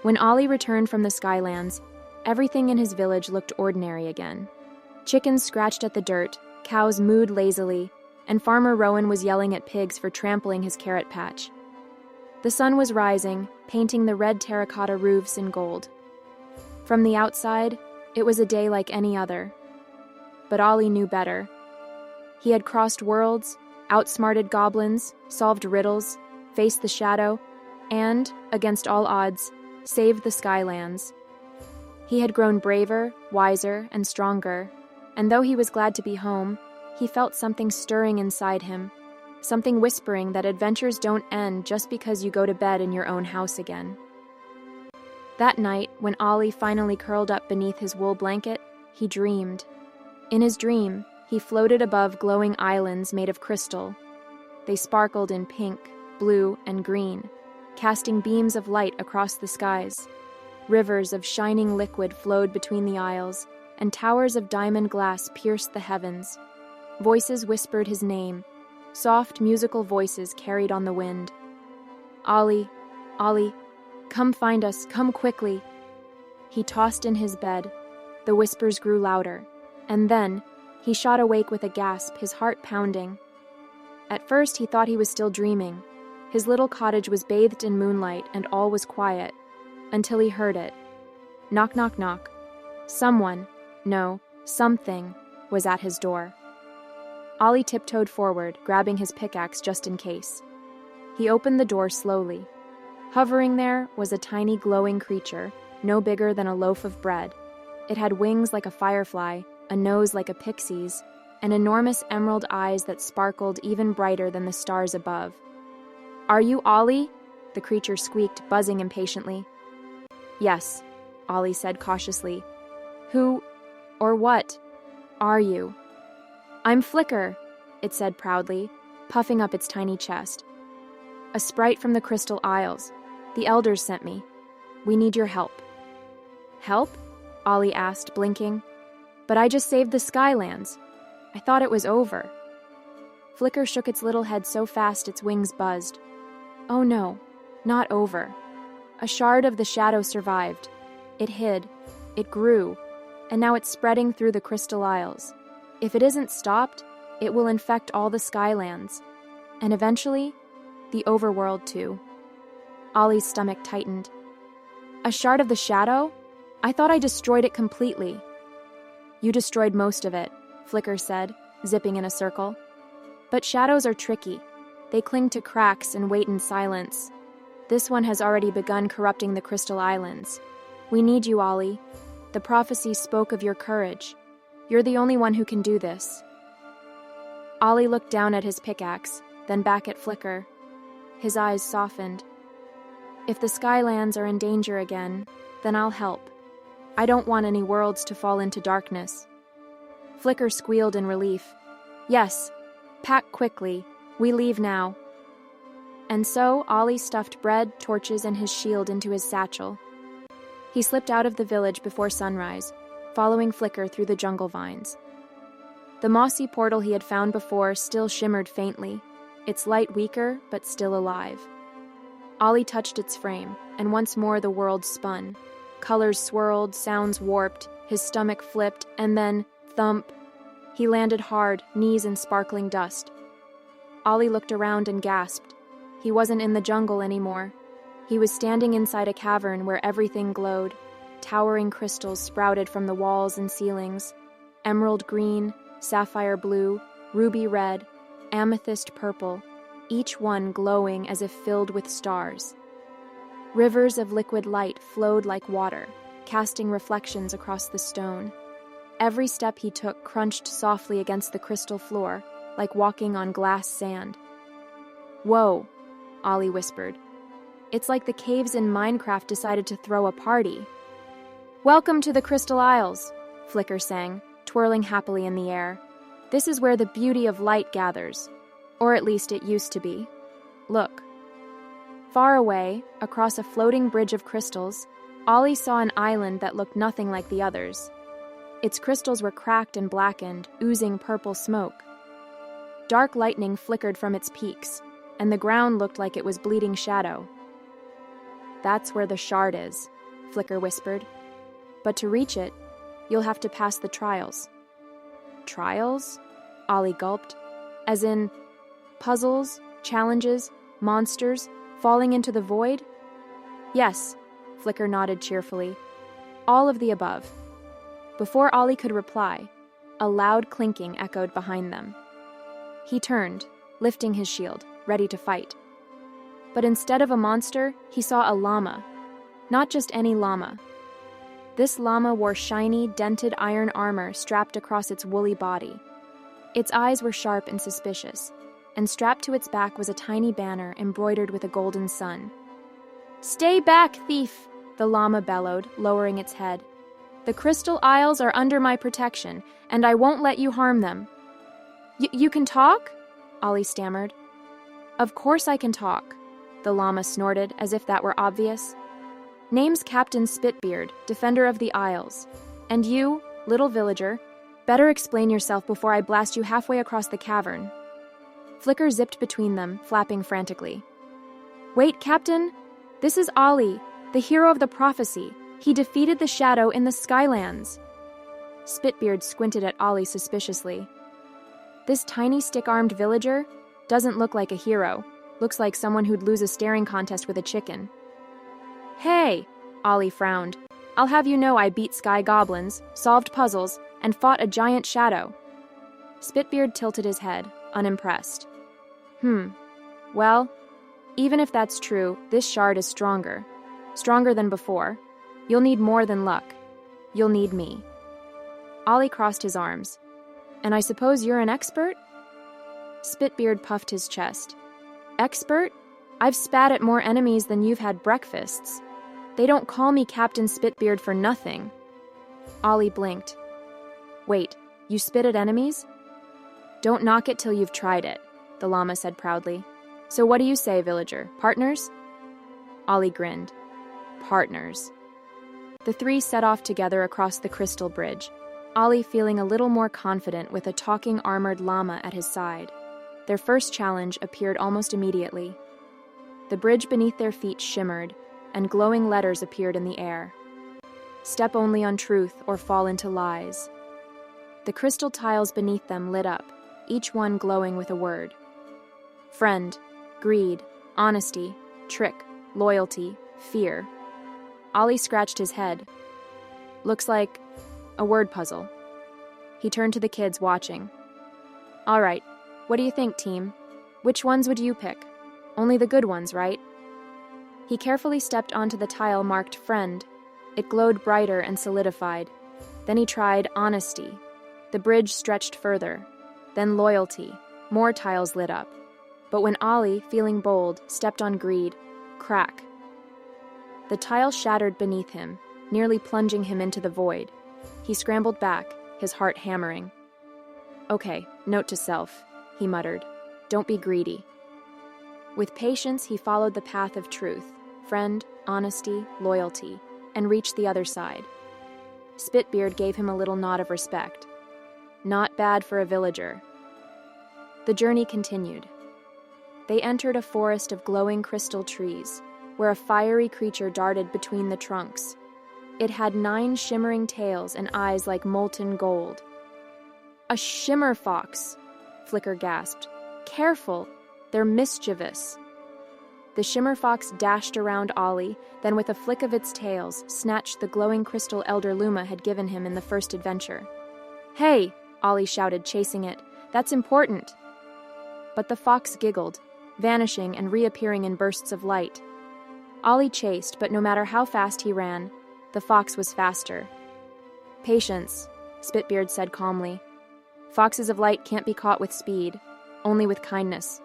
When Ollie returned from the Skylands, everything in his village looked ordinary again. Chickens scratched at the dirt, cows mooed lazily, and Farmer Rowan was yelling at pigs for trampling his carrot patch. The sun was rising, painting the red terracotta roofs in gold. From the outside, it was a day like any other. But Ollie knew better. He had crossed worlds, outsmarted goblins, solved riddles, faced the shadow, and, against all odds, saved the Skylands. He had grown braver, wiser, and stronger, and though he was glad to be home, he felt something stirring inside him, something whispering that adventures don't end just because you go to bed in your own house again. That night, when Ollie finally curled up beneath his wool blanket, he dreamed. In his dream, he floated above glowing islands made of crystal. They sparkled in pink, blue, and green, casting beams of light across the skies. Rivers of shining liquid flowed between the isles, and towers of diamond glass pierced the heavens. Voices whispered his name. Soft, musical voices carried on the wind. Ollie, Ollie, come find us, come quickly. He tossed in his bed. The whispers grew louder, and then he shot awake with a gasp, his heart pounding. At first, he thought he was still dreaming. His little cottage was bathed in moonlight, and all was quiet, until he heard it. Knock, knock, knock. Someone, no, something, was at his door. Ollie tiptoed forward, grabbing his pickaxe just in case. He opened the door slowly. Hovering there was a tiny glowing creature, no bigger than a loaf of bread. It had wings like a firefly, a nose like a pixie's, and enormous emerald eyes that sparkled even brighter than the stars above. "Are you Ollie?" the creature squeaked, buzzing impatiently. "Yes," Ollie said cautiously. "Who, or what, are you?" "I'm Flicker," it said proudly, puffing up its tiny chest. "A sprite from the Crystal Isles. The elders sent me. We need your help." "Help?" Ollie asked, blinking. "But I just saved the Skylands. I thought it was over." Flicker shook its little head so fast its wings buzzed. "Oh no, not over. A shard of the shadow survived. It hid, it grew, and now it's spreading through the Crystal Isles. If it isn't stopped, it will infect all the Skylands, and eventually, the overworld too." Ollie's stomach tightened. "A shard of the shadow? I thought I destroyed it completely." "You destroyed most of it," Flicker said, zipping in a circle. "But shadows are tricky. They cling to cracks and wait in silence. This one has already begun corrupting the Crystal Islands. We need you, Ollie. The prophecy spoke of your courage. You're the only one who can do this." Ollie looked down at his pickaxe, then back at Flicker. His eyes softened. "If the Skylands are in danger again, then I'll help. I don't want any worlds to fall into darkness." Flicker squealed in relief. "Yes, pack quickly. We leave now." And so Ollie stuffed bread, torches, and his shield into his satchel. He slipped out of the village before sunrise, following Flicker through the jungle vines. The mossy portal he had found before still shimmered faintly, its light weaker but still alive. Ollie touched its frame, and once more the world spun. Colors swirled, sounds warped, his stomach flipped, and then, thump, he landed hard, knees in sparkling dust. Ollie looked around and gasped. He wasn't in the jungle anymore. He was standing inside a cavern where everything glowed. Towering crystals sprouted from the walls and ceilings. Emerald green, sapphire blue, ruby red, amethyst purple, each one glowing as if filled with stars. Rivers of liquid light flowed like water, casting reflections across the stone. Every step he took crunched softly against the crystal floor, like walking on glass sand. "Whoa," Ollie whispered. "It's like the caves in Minecraft decided to throw a party." "Welcome to the Crystal Isles," Flicker sang, twirling happily in the air. "This is where the beauty of light gathers. Or at least it used to be. Look." Far away, across a floating bridge of crystals, Ollie saw an island that looked nothing like the others. Its crystals were cracked and blackened, oozing purple smoke. Dark lightning flickered from its peaks, and the ground looked like it was bleeding shadow. That's where the shard is, Flicker whispered. But to reach it, you'll have to pass the trials. Trials? Ollie gulped. As in, puzzles, challenges, monsters, falling into the void? Yes, Flicker nodded cheerfully. All of the above. Before Ollie could reply, a loud clinking echoed behind them. He turned, lifting his shield, ready to fight. But instead of a monster, he saw a llama. Not just any llama. This llama wore shiny, dented iron armor strapped across its woolly body. Its eyes were sharp and suspicious, and strapped to its back was a tiny banner embroidered with a golden sun. "Stay back, thief!" the llama bellowed, lowering its head. "The Crystal Isles are under my protection, and I won't let you harm them." You can talk?" Ollie stammered. "Of course I can talk," the llama snorted, as if that were obvious. "Name's Captain Spitbeard, Defender of the Isles. And you, little villager, better explain yourself before I blast you halfway across the cavern." Flicker zipped between them, flapping frantically. "Wait, Captain! This is Ollie, the hero of the prophecy. He defeated the shadow in the Skylands." Spitbeard squinted at Ollie suspiciously. "This tiny stick-armed villager doesn't look like a hero. Looks like someone who'd lose a staring contest with a chicken." "Hey!" Ollie frowned. "I'll have you know I beat sky goblins, solved puzzles, and fought a giant shadow." Spitbeard tilted his head, unimpressed. Well, even if that's true, this shard is stronger. Stronger than before. You'll need more than luck. You'll need me." Ollie crossed his arms. "And I suppose you're an expert?" Spitbeard puffed his chest. "Expert? I've spat at more enemies than you've had breakfasts. They don't call me Captain Spitbeard for nothing." Ollie blinked. "Wait, you spit at enemies?" "Don't knock it till you've tried it," the llama said proudly. "So what do you say, villager? Partners?" Ollie grinned. Partners. The three set off together across the crystal bridge, Ollie feeling a little more confident with a talking armored llama at his side. Their first challenge appeared almost immediately. The bridge beneath their feet shimmered, and glowing letters appeared in the air. "Step only on truth or fall into lies." The crystal tiles beneath them lit up, each one glowing with a word. Friend, greed, honesty, trick, loyalty, fear. Ollie scratched his head. "Looks like a word puzzle." He turned to the kids watching. "All right, what do you think, team? Which ones would you pick? Only the good ones, right?" He carefully stepped onto the tile marked Friend. It glowed brighter and solidified. Then he tried Honesty. The bridge stretched further. Then Loyalty. More tiles lit up. But when Ollie, feeling bold, stepped on Greed, crack. The tile shattered beneath him, nearly plunging him into the void. He scrambled back, his heart hammering. "Okay, note to self," he muttered. "Don't be greedy." With patience, he followed the path of truth, friend, honesty, loyalty, and reached the other side. Spitbeard gave him a little nod of respect. Not bad for a villager. The journey continued. They entered a forest of glowing crystal trees, where a fiery creature darted between the trunks. It had 9 shimmering tails and eyes like molten gold. "A shimmerfox," Flicker gasped. "Careful, they're mischievous." The shimmerfox dashed around Ollie, then with a flick of its tails, snatched the glowing crystal Elder Luma had given him in the first adventure. "Hey!" Ollie shouted, chasing it. "That's important." But the fox giggled, vanishing and reappearing in bursts of light. Ollie chased, but no matter how fast he ran, the fox was faster. "Patience," Spitbeard said calmly. "Foxes of light can't be caught with speed, only with kindness."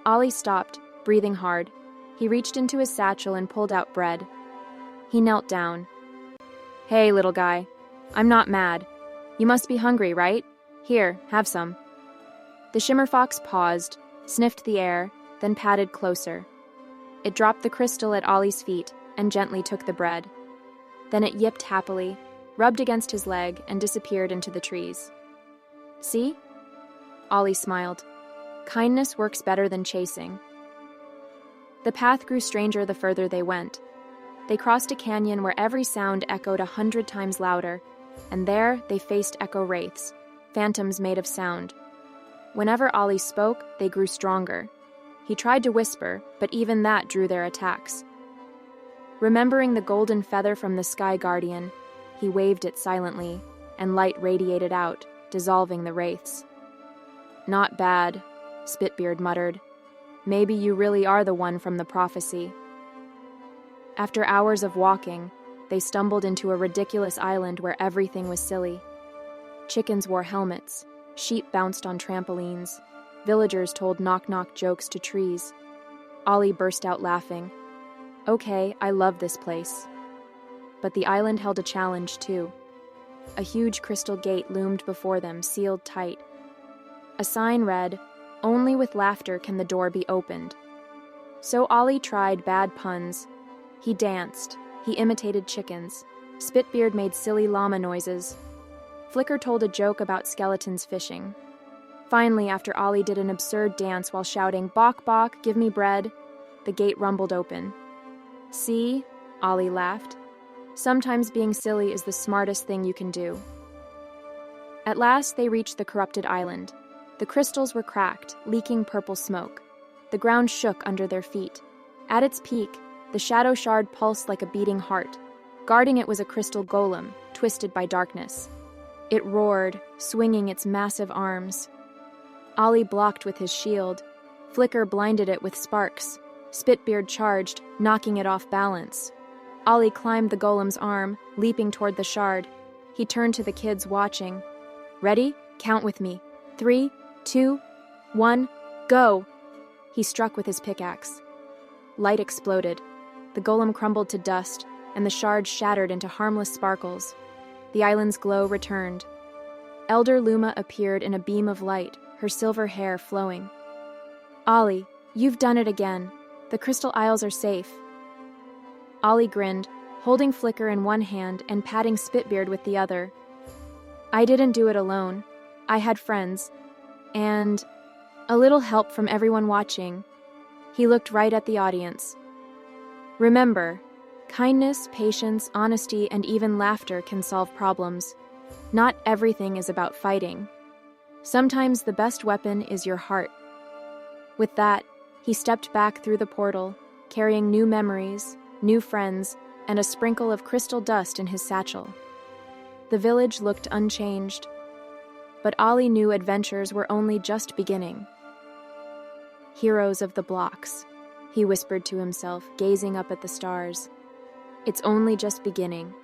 Ollie stopped, breathing hard. He reached into his satchel and pulled out bread. He knelt down. "Hey, little guy. I'm not mad. You must be hungry, right? Here, have some." The shimmerfox paused, sniffed the air, then padded closer. It dropped the crystal at Ollie's feet and gently took the bread. Then it yipped happily, rubbed against his leg, and disappeared into the trees. "See?" Ollie smiled. "Kindness works better than chasing." The path grew stranger the further they went. They crossed a canyon where every sound echoed 100 times louder, and there they faced echo wraiths, phantoms made of sound. Whenever Ollie spoke, they grew stronger. He tried to whisper, but even that drew their attacks. Remembering the golden feather from the Sky Guardian, he waved it silently, and light radiated out, dissolving the wraiths. "Not bad," Spitbeard muttered. "Maybe you really are the one from the prophecy." After hours of walking, they stumbled into a ridiculous island where everything was silly. Chickens wore helmets, sheep bounced on trampolines, villagers told knock-knock jokes to trees. Ollie burst out laughing. "Okay, I love this place." But the island held a challenge, too. A huge crystal gate loomed before them, sealed tight. A sign read, "Only with laughter can the door be opened." So Ollie tried bad puns. He danced. He imitated chickens. Spitbeard made silly llama noises. Flicker told a joke about skeletons fishing. Finally, after Ollie did an absurd dance while shouting, "Bok, bok, give me bread," the gate rumbled open. "See?" Ollie laughed. "Sometimes being silly is the smartest thing you can do." At last, they reached the corrupted island. The crystals were cracked, leaking purple smoke. The ground shook under their feet. At its peak, the shadow shard pulsed like a beating heart. Guarding it was a crystal golem, twisted by darkness. It roared, swinging its massive arms. Ollie blocked with his shield. Flicker blinded it with sparks. Spitbeard charged, knocking it off balance. Ollie climbed the golem's arm, leaping toward the shard. He turned to the kids, watching. "Ready? Count with me. 3, 2, 1, go!" He struck with his pickaxe. Light exploded. The golem crumbled to dust, and the shard shattered into harmless sparkles. The island's glow returned. Elder Luma appeared in a beam of light, her silver hair flowing. "Ollie, you've done it again. The Crystal Isles are safe." Ollie grinned, holding Flicker in one hand and patting Spitbeard with the other. "I didn't do it alone. I had friends. And a little help from everyone watching." He looked right at the audience. "Remember, kindness, patience, honesty, and even laughter can solve problems. Not everything is about fighting. Sometimes the best weapon is your heart." With that, he stepped back through the portal, carrying new memories, new friends, and a sprinkle of crystal dust in his satchel. The village looked unchanged, but Ollie knew adventures were only just beginning. "Heroes of the blocks," he whispered to himself, gazing up at the stars. "It's only just beginning."